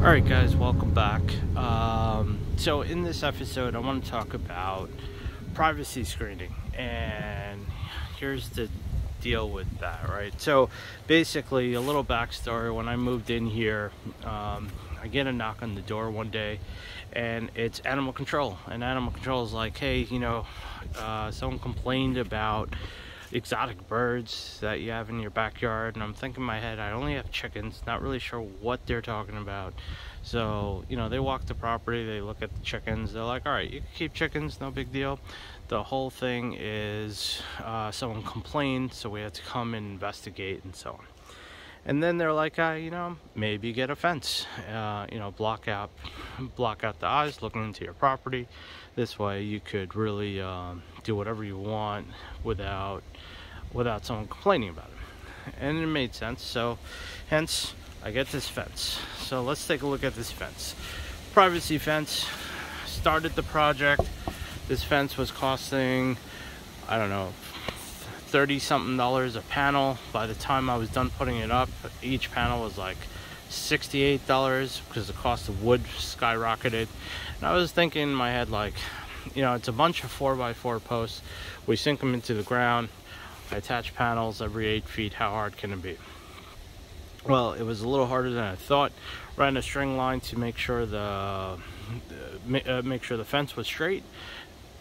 Alright guys, welcome back. So in this episode I want to talk about privacy screening, and here's the deal with that, right? So basically, a little backstory: when I moved in here, I get a knock on the door one day and it's animal control, and animal control is like, hey, someone complained about exotic birds that you have in your backyard. And I'm thinking in my head, I only have chickens, not really sure what they're talking about. So they walk the property, they look at the chickens, they're like, all right, you can keep chickens, no big deal. The whole thing is someone complained, so we had to come and investigate and so on. And then they're like, maybe get a fence, block out the eyes looking into your property. This way you could really do whatever you want without someone complaining about it. And it made sense, so hence I get this fence. So let's take a look at this fence. Privacy fence. Started the project. This fence was costing, I don't know, $30 something a panel. By the time I was done putting it up, each panel was like $68 because the cost of wood skyrocketed. And I was thinking in my head, like, it's a bunch of 4x4 posts. We sink them into the ground. I attach panels every 8 feet. How hard can it be? Well, it was a little harder than I thought. Ran a string line to make sure the fence was straight.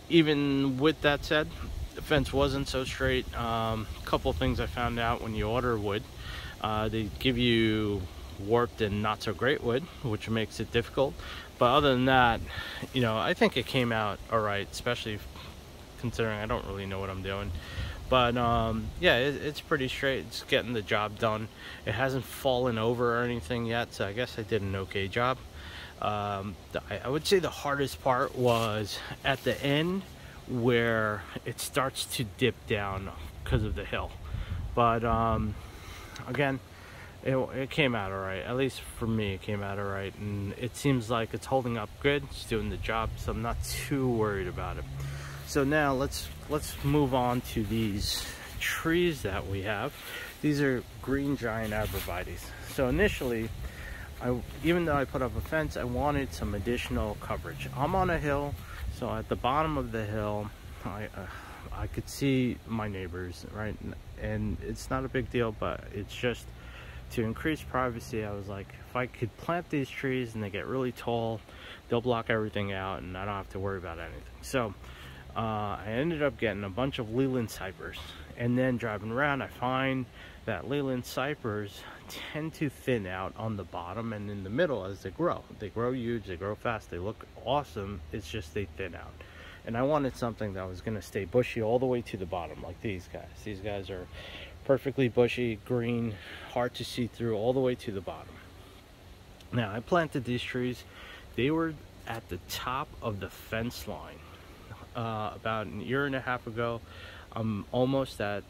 Even with that said, the fence wasn't so straight. Couple things I found out: when you order wood, they give you warped and not so great wood, which makes it difficult. But other than that, I think it came out all right, especially considering I don't really know what I'm doing. But yeah, it's pretty straight. It's getting the job done. It hasn't fallen over or anything yet, so I guess I did an okay job. I would say the hardest part was at the end where it starts to dip down because of the hill. But again, it came out all right. At least for me, it came out all right, and it seems like it's holding up good. It's doing the job, so I'm not too worried about it. So now let's move on to these trees that we have. These are green giant arborvitaes. So initially, even though I put up a fence, I wanted some additional coverage. I'm on a hill, so at the bottom of the hill, I could see my neighbors, right? And it's not a big deal, but it's just to increase privacy. I was like, if I could plant these trees and they get really tall, they'll block everything out and I don't have to worry about anything. So I ended up getting a bunch of Leland cypress, and then driving around, I find that Leland cypress tend to thin out on the bottom and in the middle as they grow. They grow huge, they grow fast, they look awesome. It's just they thin out. And I wanted something that was going to stay bushy all the way to the bottom, like these guys. These guys are perfectly bushy, green, hard to see through all the way to the bottom. Now, I planted these trees. They were at the top of the fence line about a year and a half ago. I'm almost at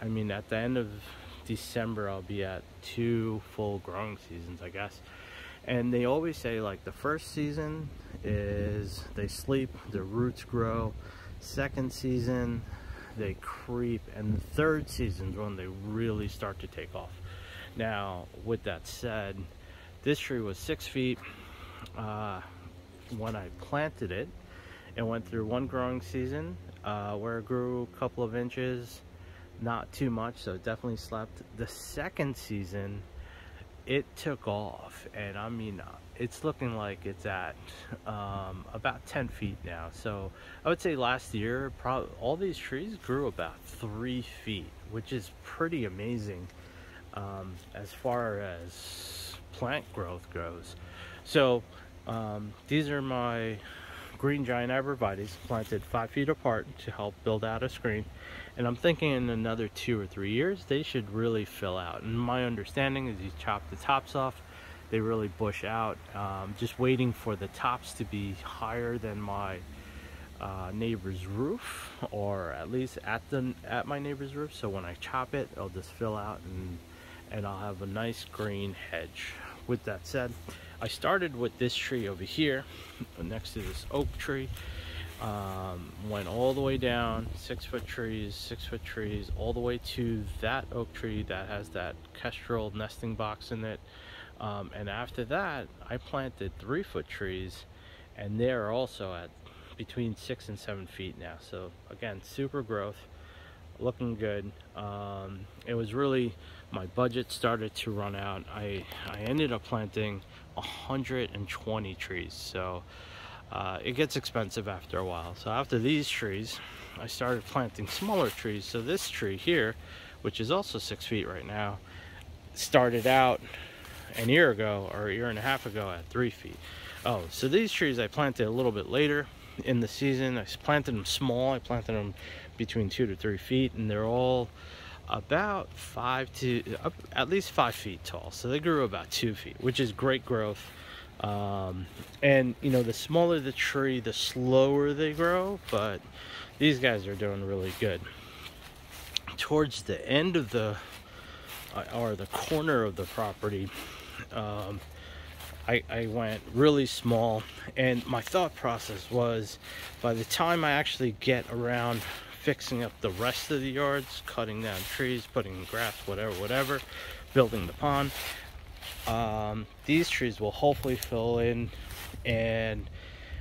the end of December, I'll be at 2 full growing seasons, I guess. And they always say, like, the first season is they sleep, the roots grow. Second season, they creep, and the third season is when they really start to take off. Now, with that said, this tree was 6 feet when I planted it. It went through one growing season where it grew a couple of inches, not too much, so it definitely slept. The second season, it took off, and it's looking like it's at about 10 feet now. So I would say last year, all these trees grew about 3 feet, which is pretty amazing as far as plant growth goes. So these are my green giant arborvitaes, planted 5 feet apart to help build out a screen. And I'm thinking in another 2 or 3 years, they should really fill out. And my understanding is you chop the tops off, they really bush out. Just waiting for the tops to be higher than my neighbor's roof, or at least at my neighbor's roof. So when I chop it, it'll just fill out, and I'll have a nice green hedge. With that said, I started with this tree over here next to this oak tree. Went all the way down, 6 foot trees, all the way to that oak tree that has that kestrel nesting box in it. And after that, I planted 3-foot trees, and they're also at between 6 and 7 feet now. So again, super growth, looking good. It was really, my budget started to run out. I ended up planting 120 trees, so it gets expensive after a while. So after these trees, I started planting smaller trees. So this tree here, which is also 6 feet right now, started out an year ago or a year and a half ago at 3 feet. Oh, so these trees I planted a little bit later in the season. I planted them small. I planted them between 2 to 3 feet, and they're all about at least 5 feet tall. So they grew about 2 feet, which is great growth. And you know, the smaller the tree, the slower they grow, but these guys are doing really good. Towards the end of the corner of the property, I went really small, and my thought process was, by the time I actually get around fixing up the rest of the yards, cutting down trees, putting in grass, whatever, building the pond, these trees will hopefully fill in, and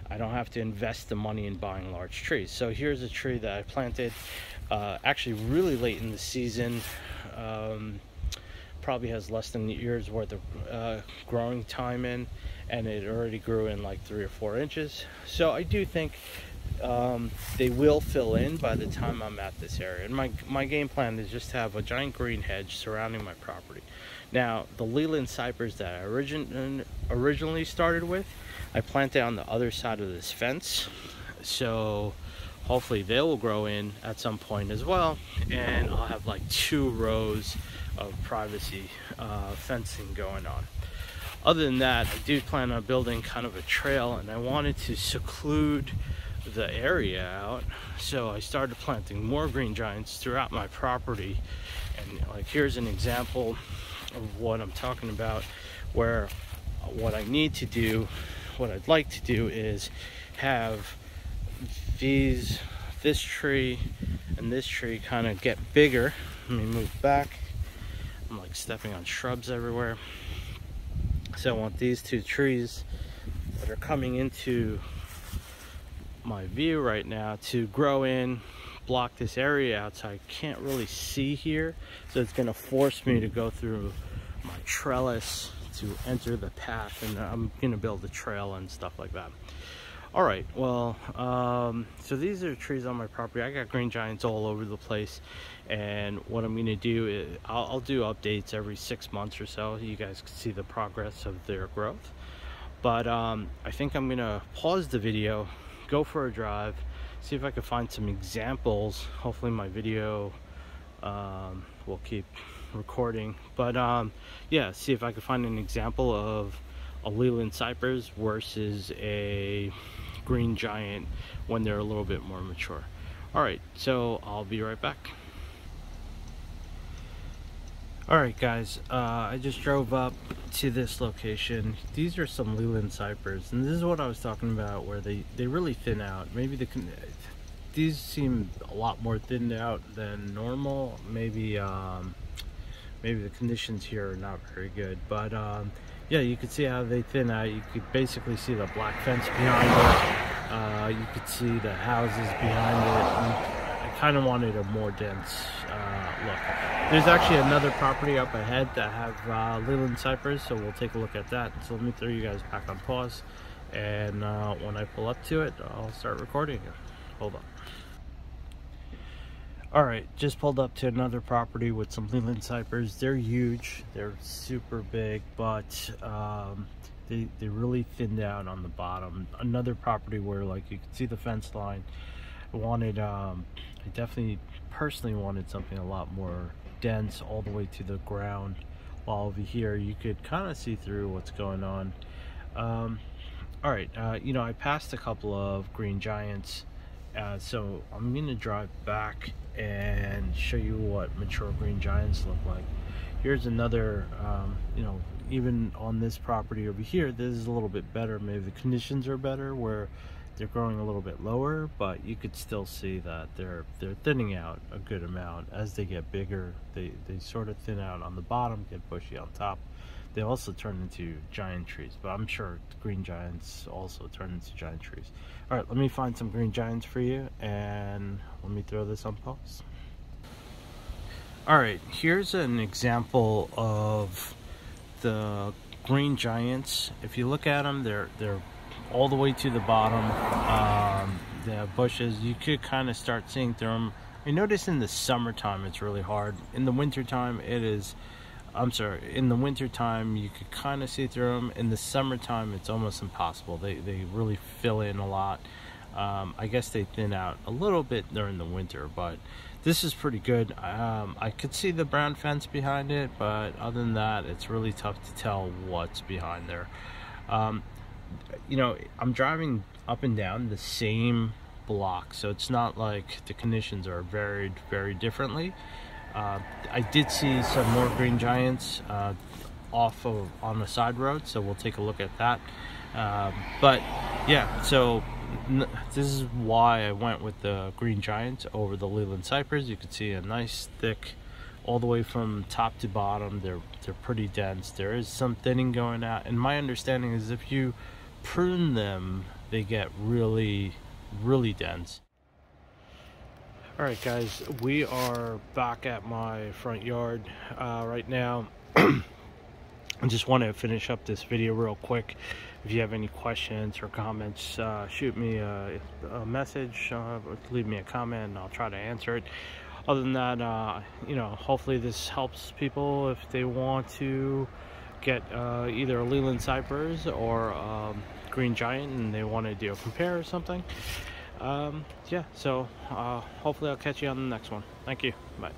I don't have to invest the money in buying large trees. So here's a tree that I planted actually really late in the season. Probably has less than a year's worth of growing time in, and it already grew in like 3 or 4 inches. So I do think they will fill in by the time I'm at this area. And my game plan is just to have a giant green hedge surrounding my property. Now, the Leland cypress that I originally started with, I planted on the other side of this fence. So hopefully they will grow in at some point as well, and I'll have like 2 rows of privacy fencing going on. Other than that, I do plan on building kind of a trail, and I wanted to seclude the area out, so I started planting more green giants throughout my property. And like, here's an example of what I'm talking about, where what I'd like to do is have this tree and this tree kind of get bigger. Let me move back. I'm like stepping on shrubs everywhere. So I want these 2 trees that are coming into my view right now to grow in, block this area out, so I can't really see here. So it's gonna force me to go through my trellis to enter the path, and I'm gonna build a trail and stuff like that. All right, well, so these are trees on my property. I got green giants all over the place, and what I'm gonna do is I'll do updates every 6 months or so. You guys can see the progress of their growth. But I think I'm gonna pause the video, go for a drive, see if I can find some examples. Hopefully my video will keep recording, but yeah, see if I can find an example of a Leland cypress versus a green giant when they're a little bit more mature. All right, so I'll be right back. All right, guys, I just drove up to this location. These are some Leland cypress, and this is what I was talking about, where they really thin out. Maybe these seem a lot more thinned out than normal. Maybe the conditions here are not very good, but yeah, you could see how they thin out. You could basically see the black fence behind it. You could see the houses behind it. And I kind of wanted a more dense look. There's actually another property up ahead that have Leland cypress, so we'll take a look at that. So let me throw you guys back on pause, and when I pull up to it, I'll start recording it. Hold on. All right, just pulled up to another property with some Leland cypress. They're huge, they're super big, but they really thinned out on the bottom. Another property where, like, you can see the fence line. I definitely personally wanted something a lot more dense all the way to the ground, while over here you could kind of see through what's going on. All right, you know, I passed a couple of green giants, so I'm gonna drive back and show you what mature green giants look like. Here's another, you know, even on this property over here, this is a little bit better. Maybe the conditions are better where they're growing a little bit lower, but you could still see that they're thinning out a good amount. As they get bigger, they sort of thin out on the bottom, get bushy on top. they also turn into giant trees, but I'm sure green giants also turn into giant trees. All right, let me find some green giants for you, and let me throw this on pause. All right, here's an example of the green giants. If you look at them, they're all the way to the bottom. They have bushes. You could kind of start seeing through them. I notice in the summertime it's really hard. In the wintertime in the wintertime you could kind of see through them. In the summertime it's almost impossible. They really fill in a lot. I guess they thin out a little bit during the winter, but this is pretty good. I could see the brown fence behind it, but other than that, it's really tough to tell what's behind there. You know, I'm driving up and down the same block, so it's not like the conditions are varied very differently. I did see some more green giants on the side road, so we'll take a look at that. But yeah, so this is why I went with the green giants over the Leland cypress. You can see a nice thick, all the way from top to bottom. They're pretty dense. There is some thinning going out, and my understanding is if you prune them, they get really dense. All right, guys, we are back at my front yard right now. I just want to finish up this video real quick. If you have any questions or comments, shoot me a message, leave me a comment, and I'll try to answer it. Other than that, you know, hopefully this helps people if they want to get either a Leland cypress or green giant and they want to do a compare or something. Yeah, so hopefully I'll catch you on the next one. Thank you. Bye.